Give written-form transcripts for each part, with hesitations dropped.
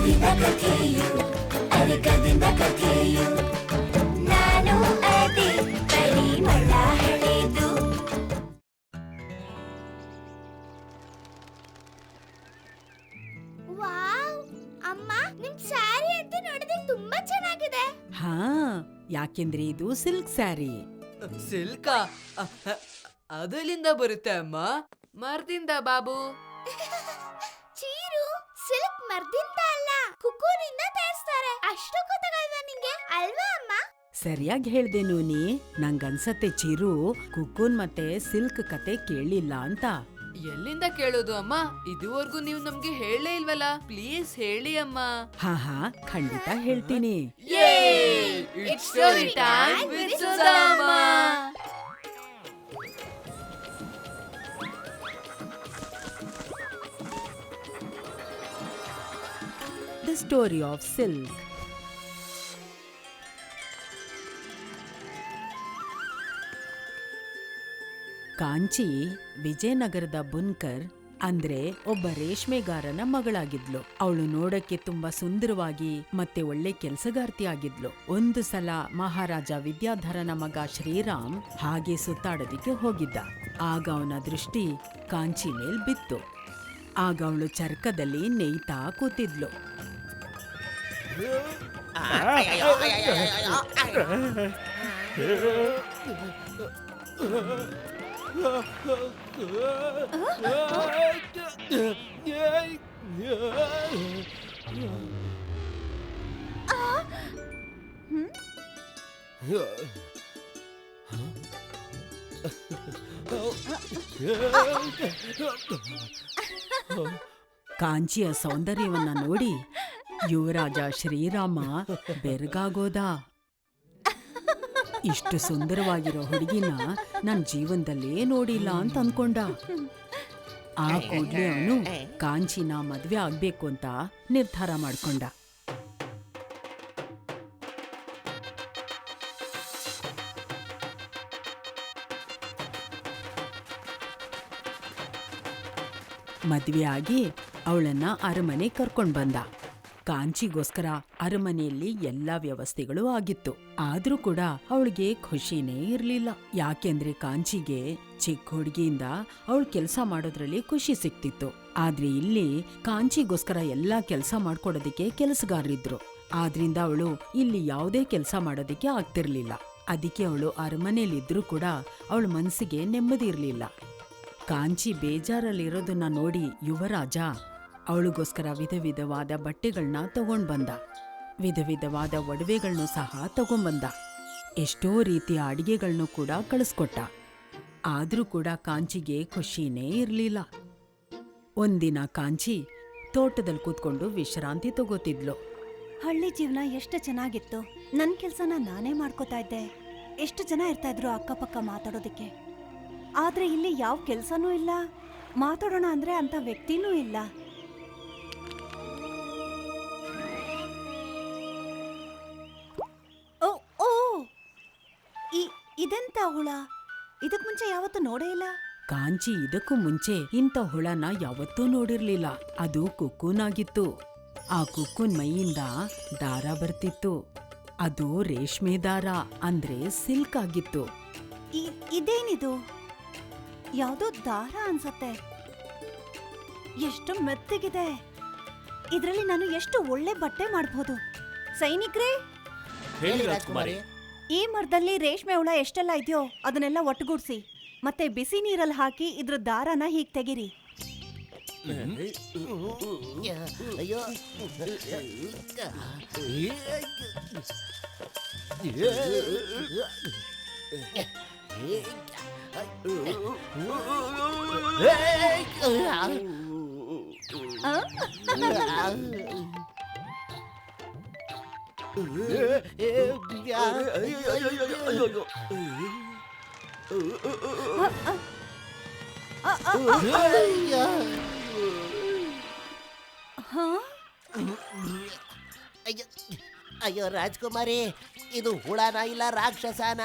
ಅರಿಕದಿಂದ ಕಥೆಯು ಅರಿಕದಿಂದ ಕಥೆಯು ನಾನು ಅದೇ ಪರಿಮಳ ಹಳೆದು. ವಾವ್ ಅಮ್ಮ, ನಿಮ್ ಸ್ಯಾರಿ ಅಂತ ನೋಡಿದ್ರೆ ತುಂಬಾ ಚೆನ್ನಾಗಿದೆ. ಹಾ, ಯಾಕೆಂದ್ರೆ ಇದು ಸಿಲ್ಕ್ ಸ್ಯಾರಿ. ಸಿಲ್ಕಾ? ಅದೆಲ್ಲಿಂದ ಬರುತ್ತೆ ಅಮ್ಮ? ಮರದಿಂದ ಬಾಬು. ಚೀರು ಸಿಲ್ಕ್ ಮರದಿಂದ ಅಲ್ಲ, ಕುಕೂನಿಂದ ತಯಾರಿಸ್ತಾರೆ. ಅಷ್ಟು ಗೊತ್ತಾಗಲ್ವಾ ನಿಂಗೆ, ಅಲ್ವಾ ಅಮ್ಮ? ಸರಿಯಾಗಿ ಹೇಳ್ದೆ ನೂನಿ. ನಂಗನ್ಸತ್ತೆ ಚಿರು ಕುಕ್ಕೂನ್ ಮತ್ತೆ ಸಿಲ್ಕ್ ಕತೆ ಕೇಳಿಲ್ಲ ಅಂತ. ಎಲ್ಲಿಂದ ಕೇಳೋದು ಅಮ್ಮ? ಇದುವರೆಗೂ ನೀವು ನಮ್ಗೆ ಹೇಳೇ ಇಲ್ವಲ್ಲ. ಪ್ಲೀಸ್ ಹೇಳಿ ಅಮ್ಮ. ಹಾ ಹಾ, ಖಂಡಿತ ಹೇಳ್ತೀನಿ. It's story time with Sudama. The story of silk. Kanchi ವಿಜಯನಗರದ ಬುನ್ಕರ್ ಅಂದ್ರೆ ಒಬ್ಬ ರೇಷ್ಮೆಗಾರನ ಮಗಳಾಗಿದ್ಲು. ಅವಳು ನೋಡಕ್ಕೆ ತುಂಬಾ ಸುಂದರವಾಗಿ ಮತ್ತೆ ಒಳ್ಳೆ ಕೆಲಸಗಾರ್ತಿ ಆಗಿದ್ಲು. ಒಂದು ಸಲ ಮಹಾರಾಜ ವಿದ್ಯಾಧರನ ಮಗ ಶ್ರೀರಾಮ್ ಹಾಗೆ ಸುತ್ತಾಡೋದಿಕ್ಕೆ ಹೋಗಿದ್ದ. ಆಗ ಅವನ ದೃಷ್ಟಿ ಕಾಂಚಿ ಮೇಲ್ ಬಿತ್ತು. ಆಗ ಅವಳು ಚರ್ಕದಲ್ಲಿ ನೇಯ್ತಾ ಕೂತಿದ್ಲು. ಕಾಂಚಿಯ ಸೌಂದರ್ಯವನ್ನ ನೋಡಿ ಯುವರಾಜ ಶ್ರೀರಾಮ ಬೆರಗಾಗೋದ. ಇಷ್ಟು ಸುಂದರವಾಗಿರೋ ಹುಡುಗಿನ ನನ್ ಜೀವನದಲ್ಲೇ ನೋಡಿಲ್ಲ ಅಂತ ಅನ್ಕೊಂಡ. ಆ ಕೂಡ್ಲೆ ಅವನು ಕಾಂಚಿನ ಮದ್ವೆ ಆಗ್ಬೇಕು ಅಂತ ನಿರ್ಧಾರ ಮಾಡ್ಕೊಂಡ. ಮದ್ವೆ ಆಗಿ ಅವಳನ್ನ ಅರಮನೆ ಕರ್ಕೊಂಡ್ ಬಂದ. ಕಾಂಚಿಗೋಸ್ಕರ ಅರಮನೆಯಲ್ಲಿ ಎಲ್ಲಾ ವ್ಯವಸ್ಥೆಗಳು ಆಗಿತ್ತು. ಆದ್ರೂ ಕೂಡ ಅವಳಿಗೆ ಖುಷಿನೇ ಇರ್ಲಿಲ್ಲ. ಯಾಕೆಂದ್ರೆ ಕಾಂಚಿಗೆ ಚಿಕ್ಕ ಹುಡುಗಿಯಿಂದ ಅವಳು ಕೆಲಸ ಮಾಡೋದ್ರಲ್ಲಿ ಖುಷಿ ಸಿಕ್ತಿತ್ತು. ಆದ್ರೆ ಇಲ್ಲಿ ಕಾಂಚಿಗೋಸ್ಕರ ಎಲ್ಲಾ ಕೆಲಸ ಮಾಡ್ಕೊಡೋದಿಕ್ಕೆ ಕೆಲಸಗಾರರಿದ್ರು. ಆದ್ರಿಂದ ಅವಳು ಇಲ್ಲಿ ಯಾವುದೇ ಕೆಲಸ ಮಾಡೋದಿಕ್ಕೆ ಆಗ್ತಿರ್ಲಿಲ್ಲ. ಅದಕ್ಕೆ ಅವಳು ಅರಮನೆಯಲ್ಲಿದ್ರೂ ಕೂಡ ಅವಳ ಮನಸ್ಸಿಗೆ ನೆಮ್ಮದಿ ಇರ್ಲಿಲ್ಲ. ಕಾಂಚಿ ಬೇಜಾರಲ್ಲಿರೋದನ್ನ ನೋಡಿ ಯುವರಾಜ ಅವಳಿಗೋಸ್ಕರ ವಿಧ ವಿಧವಾದ ಬಟ್ಟೆಗಳನ್ನ ತಗೊಂಡ್ ಬಂದ. ವಿಧ ವಿಧವಾದ ಒಡವೆಗಳನ್ನು ಸಹ ತಗೊಂಡ್ಬಂದ. ಎಷ್ಟೋ ರೀತಿಯ ಅಡಿಗೆಗಳನ್ನು ಕೂಡ ಕಳಿಸ್ಕೊಟ್ಟ. ಆದ್ರೂ ಕೂಡ ಕಾಂಚಿಗೆ ಖುಷಿನೇ ಇರ್ಲಿಲ್ಲ. ಒಂದಿನ ಕಾಂಚಿ ತೋಟದಲ್ಲಿ ಕೂತ್ಕೊಂಡು ವಿಶ್ರಾಂತಿ ತಗೋತಿದ್ಲು. ಹಳ್ಳಿ ಜೀವನ ಎಷ್ಟು ಚೆನ್ನಾಗಿತ್ತು. ನನ್ ಕೆಲ್ಸನ ನಾನೇ ಮಾಡ್ಕೋತಾ ಇದ್ದೆ. ಎಷ್ಟು ಜನ ಇರ್ತಾ ಇದ್ರು ಅಕ್ಕಪಕ್ಕ ಮಾತಾಡೋದಕ್ಕೆ. ಆದ್ರೆ ಇಲ್ಲಿ ಯಾವ ಕೆಲ್ಸನೂ ಇಲ್ಲ. ಮಾತಾಡೋಣ ಅಂದ್ರೆ ಅಂತ ವ್ಯಕ್ತಿನೂ ಇಲ್ಲ. ಓ, ಇದೆಂತ ಹುಳ? ಇದಕ್ ಮುಂಚೆ ಯಾವತ್ತೂ ನೋಡೇ ಇಲ್ಲ. ಕಾಂಚಿ ಇದಕ್ಕೂ ಮುಂಚೆ ಇಂಥ ಹುಳನ ಯಾವತ್ತೂ ನೋಡಿರ್ಲಿಲ್ಲ. ಅದು ಕುಕ್ಕೂನ್ ಆಗಿತ್ತು. ಆ ಕುಕ್ಕೂನ್ ಮೈಯಿಂದ ದಾರ ಬರ್ತಿತ್ತು. ಅದು ರೇಷ್ಮೆ ದಾರ ಅಂದ್ರೆ ಸಿಲ್ಕ್ ಆಗಿತ್ತು. ಇದೇನಿದು? ಯಾವ್ದೋ ದಾರ ಅನ್ಸತ್ತೆ. ಎಷ್ಟು ಮೆತ್ತಗಿದೆ. ಇದ್ರಲ್ಲಿ ನಾನು ಎಷ್ಟು ಒಳ್ಳೆ ಬಟ್ಟೆ ಮಾಡ್ಬೋದು. ಸೈನಿಕ್ರೇ, ಹೇಳಿ ರಾಜ್ಕುಮಾರಿ. ಈ ಮರದಲ್ಲಿ ರೇಷ್ಮೆ ಹುಳ ಎಷ್ಟೆಲ್ಲ ಇದೆಯೋ ಅದನ್ನೆಲ್ಲ ಒಟ್ಟುಗೂಡ್ಸಿ ಮತ್ತೆ ಬಿಸಿ ನೀರಲ್ಲಿ ಹಾಕಿ ಇದ್ರ ದಾರನ ಹೀಗ್ ತೆಗಿರಿ. ಅಯ್ಯೋ, ಅಯ್ಯೋ ರಾಜ್ಕುಮಾರಿ, ಇದು ಹುಳನ ಇಲ್ಲ ರಾಕ್ಷಸನ?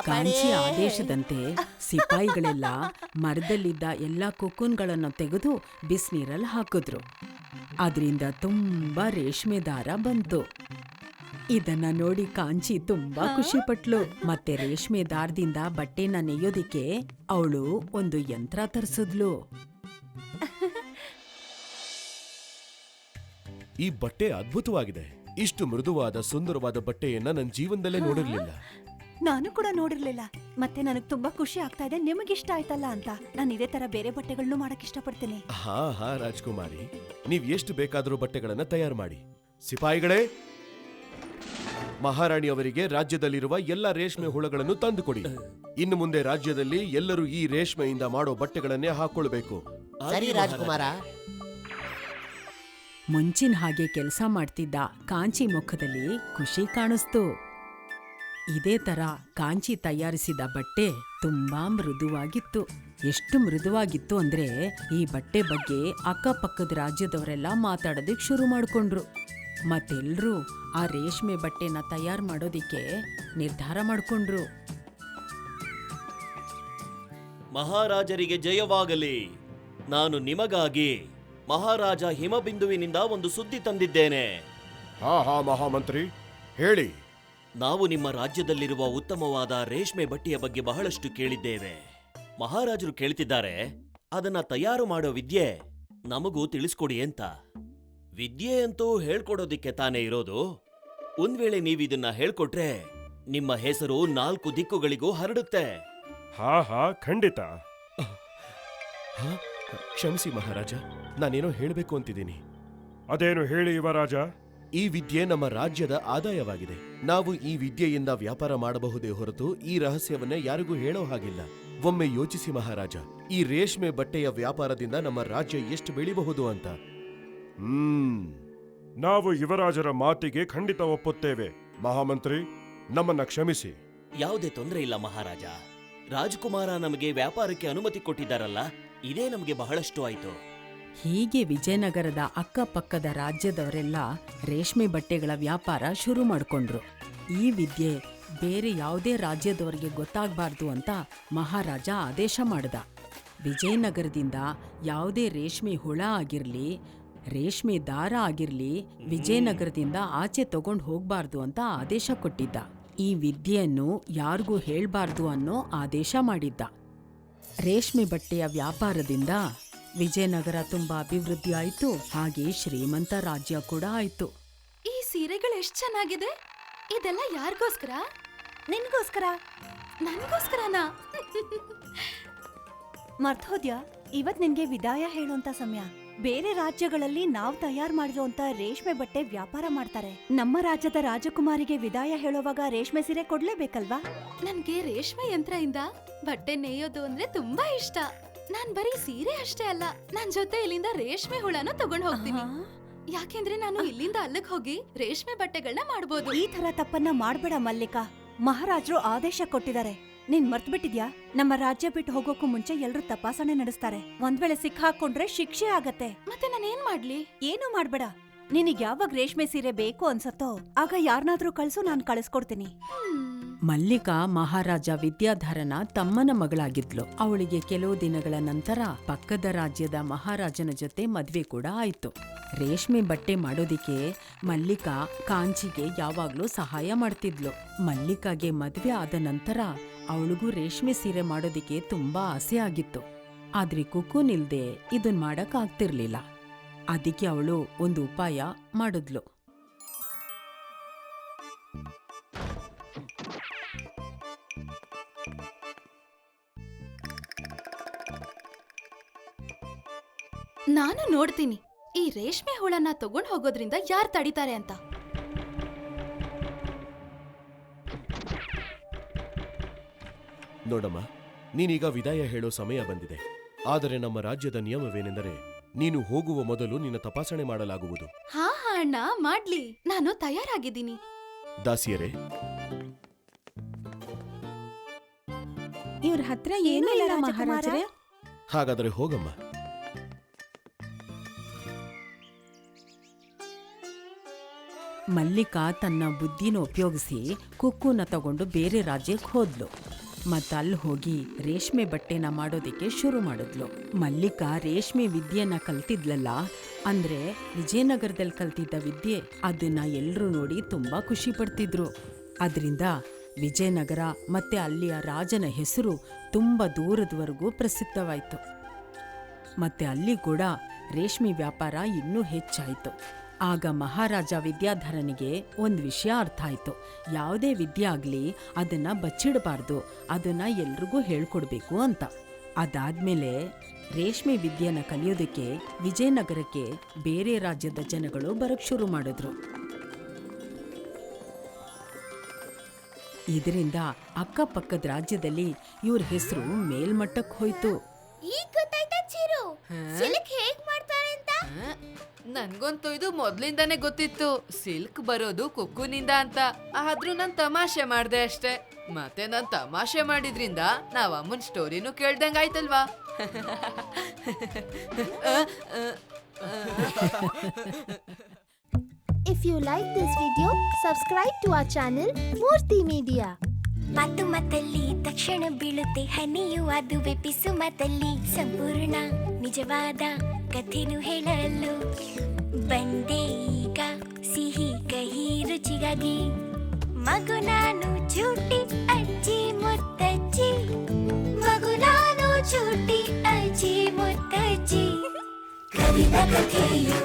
ಕಾಂಚಿ ಆದೇಶದಂತೆ ಸಿಪಾಯಿಗಳೆಲ್ಲ ಮರದಲ್ಲಿದ್ದ ಎಲ್ಲ ಕುಕ್ಕುನ್ಗಳನ್ನು ತೆಗೆದು ಬಿಸಿನೀರಲ್ಲಿ ಹಾಕಿದ್ರು. ಅದರಿಂದ ತುಂಬಾ ರೇಷ್ಮೆ ದಾರ ಬಂತು. ಇದನ್ನ ನೋಡಿ ಕಾಂಚಿ ತುಂಬಾ ಖುಷಿ ಪಟ್ಲು. ಮತ್ತೆ ರೇಷ್ಮೆ ದಾರದಿಂದ ಬಟ್ಟೆನ ನೇಯೋದಿಕ್ಕೆ ಅವಳು ಒಂದು ಯಂತ್ರ ತರಿಸಿದ್ಲು. ಈ ಬಟ್ಟೆ ಅದ್ಭುತವಾಗಿದೆ. ಇಷ್ಟು ಮೃದುವಾದ ಸುಂದರವಾದ ಬಟ್ಟೆಯನ್ನ ನನ್ನ ಜೀವನದಲ್ಲೇ ನೋಡಿರ್ಲಿಲ್ಲ. ನಾನು ಕೂಡ ನೋಡಿರ್ಲಿಲ್ಲ. ಮತ್ತೆ ನನಗ್ ತುಂಬಾ ಖುಷಿ ಆಗ್ತಾ ಇದೆ ನಿಮಗಿಷ್ಟ ಆಯ್ತಲ್ಲ ಅಂತ. ನಾನು ಇದೇ ತರ ಬೇರೆ ಬಟ್ಟೆಗಳನ್ನು ಮಾಡಕ್ ಇಷ್ಟಪಡ್ತೀನಿ. ಹಾ ರಾಜ್ಕುಮಾರಿ, ನೀವ್ ಎಷ್ಟು ಬೇಕಾದ್ರೂ ಬಟ್ಟೆಗಳನ್ನ ತಯಾರು ಮಾಡಿ. ಸಿಪಾಯಿಗಳೇ, ಮಹಾರಾಣಿಯವರಿಗೆ ರಾಜ್ಯದಲ್ಲಿರುವ ಎಲ್ಲ ರೇಷ್ಮೆ ಹುಳಗಳನ್ನು ತಂದುಕೊಡಿ. ಇನ್ನು ಮುಂದೆ ರಾಜ್ಯದಲ್ಲಿ ಎಲ್ಲರೂ ಈ ರೇಷ್ಮೆಯಿಂದ ಮಾಡೋ ಬಟ್ಟೆಗಳನ್ನೇ ಹಾಕೊಳ್ಬೇಕು. ಸರಿ ರಾಜ್ಕುಮಾರ. ಮುಂಚಿನ ಹಾಗೆ ಕೆಲಸ ಮಾಡ್ತಿದ್ದ ಕಾಂಚಿ ಮುಖದಲ್ಲಿ ಖುಷಿ ಕಾಣಿಸ್ತು. ಇದೇ ತರ ಕಾಂಚಿ ತಯಾರಿಸಿದ ಬಟ್ಟೆ ತುಂಬಾ ಮೃದುವಾಗಿತ್ತು. ಎಷ್ಟು ಮೃದುವಾಗಿತ್ತು ಅಂದ್ರೆ ಈ ಬಟ್ಟೆ ಬಗ್ಗೆ ಅಕ್ಕಪಕ್ಕದ ರಾಜ್ಯದವರೆಲ್ಲ ಮಾತಾಡೋದಕ್ಕೆ ಶುರು ಮಾಡ್ಕೊಂಡ್ರು. ಮತ್ತೆಲ್ರೂ ಆ ರೇಷ್ಮೆ ಬಟ್ಟೆನ ತಯಾರು ಮಾಡೋದಿಕ್ಕೆ ನಿರ್ಧಾರ ಮಾಡ್ಕೊಂಡ್ರು. ಮಹಾರಾಜರಿಗೆ ಜಯವಾಗಲಿ. ನಾನು ನಿಮಗಾಗಿ ಮಹಾರಾಜ ಹಿಮಬಿಂದುವಿನಿಂದ ಒಂದು ಸುದ್ದಿ ತಂದಿದ್ದೇನೆ. ಹಾ ಮಹಾಮಂತ್ರಿ, ಹೇಳಿ. ನಾವು ನಿಮ್ಮ ರಾಜ್ಯದಲ್ಲಿರುವ ಉತ್ತಮವಾದ ರೇಷ್ಮೆ ಬಟ್ಟೆಯ ಬಗ್ಗೆ ಬಹಳಷ್ಟು ಕೇಳಿದ್ದೇವೆ. ಮಹಾರಾಜರು ಕೇಳ್ತಿದ್ದಾರೆ, ಅದನ್ನ ತಯಾರು ಮಾಡೋ ವಿದ್ಯೆ ನಮಗೂ ತಿಳಿಸ್ಕೊಡಿ ಅಂತ. ವಿದ್ಯೆ ಅಂತೂ ಹೇಳ್ಕೊಡೋದಿಕ್ಕೆ ತಾನೇ ಇರೋದು. ಒಂದ್ ವೇಳೆ ನೀವಿದನ್ನ ಹೇಳ್ಕೊಟ್ರೆ ನಿಮ್ಮ ಹೆಸರು 4 ದಿಕ್ಕುಗಳಿಗೂ ಹರಡುತ್ತೆ. ಹಾ ಖಂಡಿತ. ಕ್ಷಮಿಸಿ ಮಹಾರಾಜ, ನಾನೇನೋ ಹೇಳಬೇಕು ಅಂತಿದ್ದೀನಿ. ಅದೇನು ಹೇಳಿ ಯುವರಾಜ. ಈ ವಿದ್ಯೆ ನಮ್ಮ ರಾಜ್ಯದ ಆದಾಯವಾಗಿದೆ. ನಾವು ಈ ವಿದ್ಯೆಯಿಂದ ವ್ಯಾಪಾರ ಮಾಡಬಹುದೇ ಹೊರತು ಈ ರಹಸ್ಯವನ್ನ ಯಾರಿಗೂ ಹೇಳೋ ಹಾಗಿಲ್ಲ. ಒಮ್ಮೆ ಯೋಚಿಸಿ ಮಹಾರಾಜ, ಈ ರೇಷ್ಮೆ ಬಟ್ಟೆಯ ವ್ಯಾಪಾರದಿಂದ ನಮ್ಮ ರಾಜ್ಯ ಎಷ್ಟು ಬೆಳಿಬಹುದು ಅಂತ. ನಾವು ಯುವರಾಜರ ಮಾತಿಗೆ ಖಂಡಿತ ಒಪ್ಪುತ್ತೇವೆ. ಮಹಾಮಂತ್ರಿ, ನಮ್ಮನ್ನ ಕ್ಷಮಿಸಿ. ಯಾವುದೇ ತೊಂದರೆ ಇಲ್ಲ ಮಹಾರಾಜ. ರಾಜಕುಮಾರ ನಮಗೆ ವ್ಯಾಪಾರಕ್ಕೆ ಅನುಮತಿ ಕೊಟ್ಟಿದ್ದಾರಲ್ಲ, ಇದೇ ನಮಗೆ ಬಹಳಷ್ಟು ಆಯ್ತು. ಹೀಗೆ ವಿಜಯನಗರದ ಅಕ್ಕಪಕ್ಕದ ರಾಜ್ಯದವರೆಲ್ಲ ರೇಷ್ಮೆ ಬಟ್ಟೆಗಳ ವ್ಯಾಪಾರ ಶುರು ಮಾಡ್ಕೊಂಡ್ರು. ಈ ವಿದ್ಯೆ ಬೇರೆ ಯಾವುದೇ ರಾಜ್ಯದವರಿಗೆ ಗೊತ್ತಾಗಬಾರ್ದು ಅಂತ ಮಹಾರಾಜ ಆದೇಶ ಮಾಡ್ದ. ವಿಜಯನಗರದಿಂದ ಯಾವುದೇ ರೇಷ್ಮೆ ಹುಳ ಆಗಿರ್ಲಿ, ರೇಷ್ಮೆ ದಾರ ಆಗಿರ್ಲಿ, ವಿಜಯನಗರದಿಂದ ಆಚೆ ತಗೊಂಡು ಹೋಗ್ಬಾರ್ದು ಅಂತ ಆದೇಶ ಕೊಟ್ಟಿದ್ದ. ಈ ವಿದ್ಯೆಯನ್ನು ಯಾರಿಗೂ ಹೇಳ್ಬಾರ್ದು ಅನ್ನೋ ಆದೇಶ ಮಾಡಿದ್ದ. ರೇಷ್ಮೆ ಬಟ್ಟೆಯ ವ್ಯಾಪಾರದಿಂದ ವಿಜಯನಗರ ತುಂಬಾ ಅಭಿವೃದ್ಧಿ ಆಯ್ತು. ಹಾಗೆ ಶ್ರೀಮಂತ ರಾಜ್ಯ ಕೂಡ ಆಯ್ತು. ಈ ಸೀರೆಗಳು ಎಷ್ಟ್ ಚೆನ್ನಾಗಿದೆ. ಇದೆಲ್ಲ ಯಾರಿಗೋಸ್ಕರ? ನಿನ್ಗೋಸ್ಕರ. ನನ್ಗೋಸ್ಕರನಾ? ಮರ್ತೋದ್ಯಾ, ಇವತ್ ನಿನ್ಗೆ ವಿದಾಯ ಹೇಳೋಂತ ಸಮಯ. ಬೇರೆ ರಾಜ್ಯಗಳಲ್ಲಿ ನಾವ್ ತಯಾರು ಮಾಡಿರೋಂತ ರೇಷ್ಮೆ ಬಟ್ಟೆ ವ್ಯಾಪಾರ ಮಾಡ್ತಾರೆ. ನಮ್ಮ ರಾಜ್ಯದ ರಾಜಕುಮಾರಿಗೆ ವಿದಾಯ ಹೇಳೋವಾಗ ರೇಷ್ಮೆ ಸೀರೆ ಕೊಡ್ಲೇಬೇಕಲ್ವಾ? ನನ್ಗೆ ರೇಷ್ಮೆ ಯಂತ್ರದಿಂದ ಬಟ್ಟೆ ನೇಯೋದು ಅಂದ್ರೆ ತುಂಬಾ ಇಷ್ಟ. ನಾನ್ ಬರೀ ಸೀರೆ ಅಷ್ಟೇ ಅಲ್ಲ, ನನ್ ಜೊತೆ ಇಲ್ಲಿಂದ ರೇಷ್ಮೆ ಹುಳನ ತಗೊಂಡ್ ಹೋಗ್ತೀನಿ. ಯಾಕೆಂದ್ರೆ ನಾನು ಇಲ್ಲಿಂದ ಅಲ್ಲಿಗೆ ಹೋಗಿ ರೇಷ್ಮೆ ಬಟ್ಟೆಗಳನ್ನ ಮಾಡ್ಬೋದು. ಈ ತರ ತಪ್ಪನ್ನ ಮಾಡ್ಬೇಡ ಮಲ್ಲಿಕಾ. ಮಹಾರಾಜರು ಆದೇಶ ಕೊಟ್ಟಿದ್ದಾರೆ. ನೀನ್ ಮರ್ತ್ಬಿಟ್ಟಿದ್ಯಾ? ನಮ್ಮ ರಾಜ್ಯ ಬಿಟ್ಟು ಹೋಗೋಕು ಮುಂಚೆ ಎಲ್ರೂ ತಪಾಸಣೆ ನಡೆಸ್ತಾರೆ. ಒಂದ್ ವೇಳೆ ಸಿಕ್ಕಾಕೊಂಡ್ರೆ ಶಿಕ್ಷೆ ಆಗತ್ತೆ. ಮತ್ತೆ ನಾನೇನ್ ಮಾಡ್ಲಿ? ಏನು ಮಾಡ್ಬೇಡ. ನಿನಗ್ ಯಾವಾಗ ರೇಷ್ಮೆ ಸೀರೆ ಬೇಕು ಅನ್ಸತ್ತೋ ಆಗ ಯಾರನ್ನಾದ್ರೂ ಕಳ್ಸು, ನಾನ್ ಕಳಿಸ್ಕೊಡ್ತೀನಿ. ಮಲ್ಲಿಕಾ ಮಹಾರಾಜ ವಿದ್ಯಾಧರನ ತಮ್ಮನ ಮಗಳಾಗಿದ್ಲು. ಅವಳಿಗೆ ಕೆಲವು ದಿನಗಳ ನಂತರ ಪಕ್ಕದ ರಾಜ್ಯದ ಮಹಾರಾಜನ ಜೊತೆ ಮದ್ವೆ ಕೂಡ ಆಯ್ತು. ರೇಷ್ಮೆ ಬಟ್ಟೆ ಮಾಡೋದಿಕ್ಕೆ ಮಲ್ಲಿಕಾ ಕಾಂಚಿಗೆ ಯಾವಾಗ್ಲೂ ಸಹಾಯ ಮಾಡ್ತಿದ್ಲು. ಮಲ್ಲಿಕಾಗೆ ಮದ್ವೆ ಆದ ನಂತರ ಅವಳಿಗೂ ರೇಷ್ಮೆ ಸೀರೆ ಮಾಡೋದಿಕ್ಕೆ ತುಂಬಾ ಆಸೆ ಆಗಿತ್ತು. ಆದ್ರೆ ಕುಕೂನ್ ಇಲ್ದೆ ಇದನ್ ಮಾಡಕ್ ಆಗ್ತಿರ್ಲಿಲ್ಲ. ಅದಕ್ಕೆ ಅವಳು ಒಂದು ಉಪಾಯ ಮಾಡಿದ್ಲು. ನಾನು ನೋಡ್ತೀನಿ ಈ ರೇಷ್ಮೆ ಹುಳನ ತಗೊಂಡ್ ಹೋಗೋದ್ರಿಂದ ಯಾರ್ ತಡಿತಾರೆ ಅಂತ. ನೋಡಮ್ಮ, ನೀನೀಗ ವಿದಾಯ ಹೇಳೋ ಸಮಯ ಬಂದಿದೆ. ಆದರೆ ನಮ್ಮ ರಾಜ್ಯದ ನಿಯಮವೇನೆಂದರೆ ನೀನು ಹೋಗುವ ಮೊದಲು ನಿನ್ನ ತಪಾಸಣೆ ಮಾಡಲಾಗುವುದು. ಹಾ ಅಣ್ಣ, ಮಾಡ್ಲಿ. ನಾನು ತಯಾರಾಗಿದ್ದೀನಿ. ದಾಸಿಯರೇ, ಇವ್ರ ಹತ್ರ ಏನೂ ಇಲ್ಲ ಮಹಾರಾಜರೇ. ಹಾಗಾದರೆ ಹೋಗಮ್ಮ. ಮಲ್ಲಿಕಾ ತನ್ನ ಬುದ್ಧಿನ ಉಪಯೋಗಿಸಿ ಕುಕ್ಕುನ ತಗೊಂಡು ಬೇರೆ ರಾಜ್ಯಕ್ಕೆ ಹೋದ್ಲು. ಮತ್ತಲ್ಲಿ ಹೋಗಿ ರೇಷ್ಮೆ ಬಟ್ಟೆನ ಮಾಡೋದಕ್ಕೆ ಶುರು ಮಾಡಿದ್ಲು. ಮಲ್ಲಿಕಾ ರೇಷ್ಮೆ ವಿದ್ಯೆನ ಕಲ್ತಿದ್ಲಲ್ಲ, ಅಂದ್ರೆ ವಿಜಯನಗರದಲ್ಲಿ ಕಲ್ತಿದ್ದ ವಿದ್ಯೆ, ಅದನ್ನ ಎಲ್ರೂ ನೋಡಿ ತುಂಬಾ ಖುಷಿ ಪಡ್ತಿದ್ರು. ಅದರಿಂದ ವಿಜಯನಗರ ಮತ್ತೆ ಅಲ್ಲಿಯ ರಾಜನ ಹೆಸರು ತುಂಬಾ ದೂರದವರೆಗೂ ಪ್ರಸಿದ್ಧವಾಯಿತು. ಮತ್ತೆ ಅಲ್ಲಿ ಕೂಡ ರೇಷ್ಮೆ ವ್ಯಾಪಾರ ಇನ್ನೂ ಹೆಚ್ಚಾಯಿತು. ಆಗ ಮಹಾರಾಜ ವಿದ್ಯಾಧರನಿಗೆ ಒಂದು ವಿಷಯ ಅರ್ಥ ಆಯ್ತು. ಯಾವುದೇ ವಿದ್ಯೆ ಆಗ್ಲಿ ಅದನ್ನ ಬಚ್ಚಿಡಬಾರ್ದು, ಅದನ್ನ ಎಲ್ರಿಗೂ ಹೇಳ್ಕೊಡ್ಬೇಕು ಅಂತ. ಅದಾದ್ಮೇಲೆ ರೇಷ್ಮೆ ವಿದ್ಯೆನ ಕಲಿಯೋದಕ್ಕೆ ವಿಜಯನಗರಕ್ಕೆ ಬೇರೆ ರಾಜ್ಯದ ಜನಗಳು ಬರಕ್ ಶುರು ಮಾಡಿದ್ರು. ಇದರಿಂದ ಅಕ್ಕಪಕ್ಕದ ರಾಜ್ಯದಲ್ಲಿ ಇವ್ರ ಹೆಸರು ಮೇಲ್ಮಟ್ಟಕ್ಕೆ ಹೋಯ್ತು. ಈಗ ಗೊತ್ತಾಯ್ತಾ ಚಿರು ಸಿಲ್ಕ್ ಹೇಗ್ ಮಾಡ್ತಾರೆ ಅಂತ? ನನ್ಗಂತೂ ಇದು ಮೊದ್ಲಿಂದಾನೇ ಗೊತ್ತಿತ್ತು, ಸಿಲ್ಕ್ ಬರೋದು ಕುಕ್ಕುನಿಂದ ಅಂತ. ಆದ್ರೂ ನಾನ್ ತಮಾಷೆ ಮಾಡ್ದೆ ಅಷ್ಟೇ. ಮತ್ತೆ ನಾನ್ ತಮಾಷೆ ಮಾಡಿದ್ರಿಂದ ನಾವ್ ಅಮ್ಮನ್ ಸ್ಟೋರಿನೂ ಕೇಳ್ದಂಗ್ ಆಯ್ತಲ್ವಾ? If you like this video, subscribe to our channel Murthy Media. ಮಾತು ಮಾತಲ್ಲಿ ತಕ್ಷಣ ಬೀಳುತ್ತೆ ಹನಿಯು, ಅದುವೆ ಪಿಸು ಮಾತಲ್ಲಿ ಸಂಪೂರ್ಣ ನಿಜವಾದ ಕಥೆನು ಹೇಳಲು ಬಂದೆ ಈಗ ಸಿಹಿ ಕಹಿ ರುಚಿಗಾಗಿ. ಮಗು ನಾನು ಚೂಟಿ ಅಜ್ಜಿ ಮುತ್ತಜ್ಜಿ, ಮಗು ನಾನು ಚೂಟಿ ಅಜ್ಜಿ ಮುತ್ತಜ್ಜಿ. ಕವಿದ ಕಥೆಯು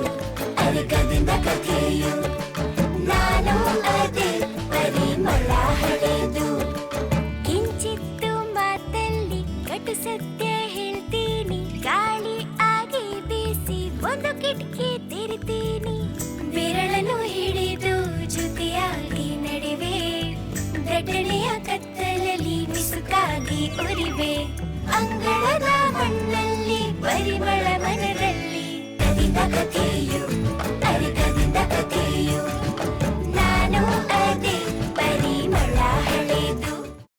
ಅರಿಕದಿಂದ ಕಥೆಯು, ನಾನು ಅದೇ ಪರಿಮಳ ಹಳೆದು. ಕಿಂಚಿತ್ತು ಮಾತಲ್ಲಿ ಕಟು ಸತ್ಯ ಹೇಳ್ತೀನಿ, ಗಾಳಿ ಆಗಿ ಬೀಸಿ ಒಂದು ಕಿಟಕಿ ತೆರಿತೀನಿ. ಬೆರಳನ್ನು ಹಿಡಿದು ಜೊತೆಯಾಗಿ ನಡೆವೆ, ದಟ್ಟಣೆಯ ಕತ್ತಲಲ್ಲಿ ಮಿಸುಕಾಗಿ ಉರಿವೆ. ಅಂಗಳದ ಮಣ್ಣಲ್ಲಿ ಪರಿಮಳ ಮನದಲ್ಲಿ ಕವಿದ ಕಥೆ